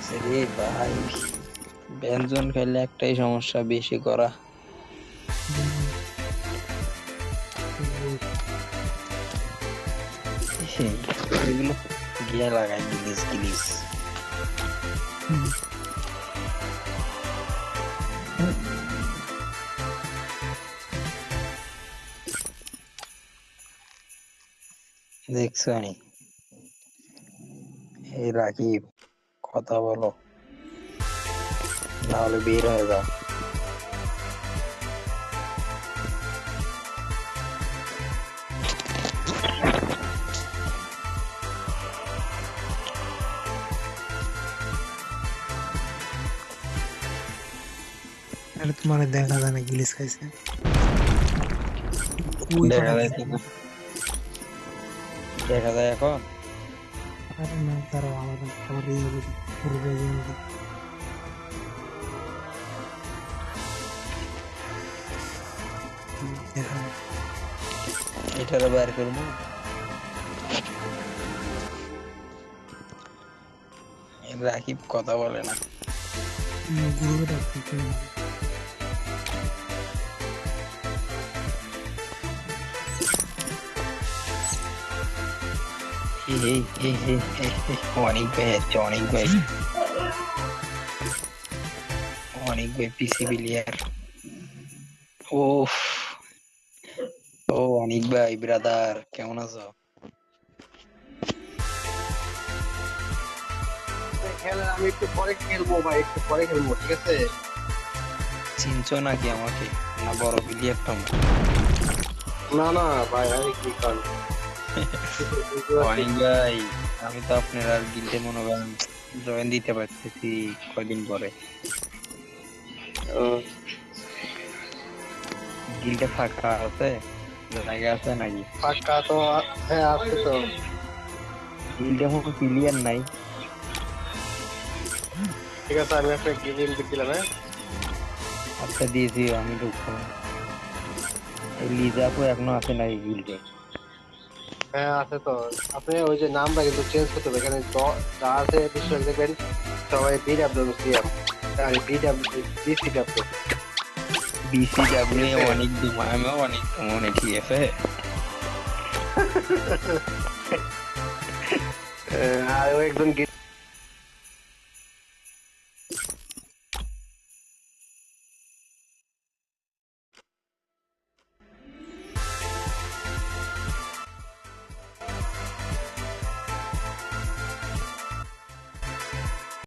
লাগতেছে রে ভাই। ব্যঞ্জন খাইলে একটাই সমস্যা, বেশি করা। এগুলো গিয়া লাগাই গিলিস গিলিস। দেখছো নি? এই রাকিব, কথা বলো, নাহলে বের হয়ে যাও। আরে তোমার দেখা যায় না গিলিস খাইছে। কই দেখা যায় পাঠাইছে? না, দেখা যায় এখন। আরে না, দাঁড়াও, আমার আবার এই হবে, পূর্বে যেমন দেখা যায়। এটারে বাইর করবো। রাকিব কথা বলে না। গ্রুপে ডাকতে কেন হবে? অনেক ভাই আছে, অনেক ভাই, অনেক ভাই পিসি প্লেয়ার। ও ও অনেক ভাই, ব্রাদার কেমন আছো? খেলা আমি একটু পরে খেলবো ভাই, একটু পরে খেলবো, ঠিক আছে? চিনছো নাকি আমাকে? না বড় প্লেয়ার তোমার? না না ভাই, আরে কি কারণ? অনেক ভাই, আমি তো আপনার আর গিল্ডে মনে করেন জয়েন দিতে পারতেছি কয়দিন পরে। গিল্ডে ফাঁকা আছে, জায়গা আছে নাকি? ফাঁকা তো হ্যাঁ আছে তো। গিল্ডে কোনো প্লেয়ার নাই। ঠিক আছে, আমি একটা গেম ইনভিট দিলাম। হ্যাঁ আচ্ছা দিয়েছি, আমি ঢুকবো না। এই লিজাপো এখনো আছে নাকি গিল্ডে? হ্যাঁ আছে তো। আপনি ওই যে নামটা কিন্তু চেঞ্জ করতে হবে, এখানে যা আছে বিষয় দেখবেন সবাই বিডাব্লিউ সিএম, আরে বিডাব্লিউ বিসিডাব্লিউ। বিসিডাব্লিউ অনেক দিন, আমিও অনেক মনে ঠিক আছে। আর ও একজন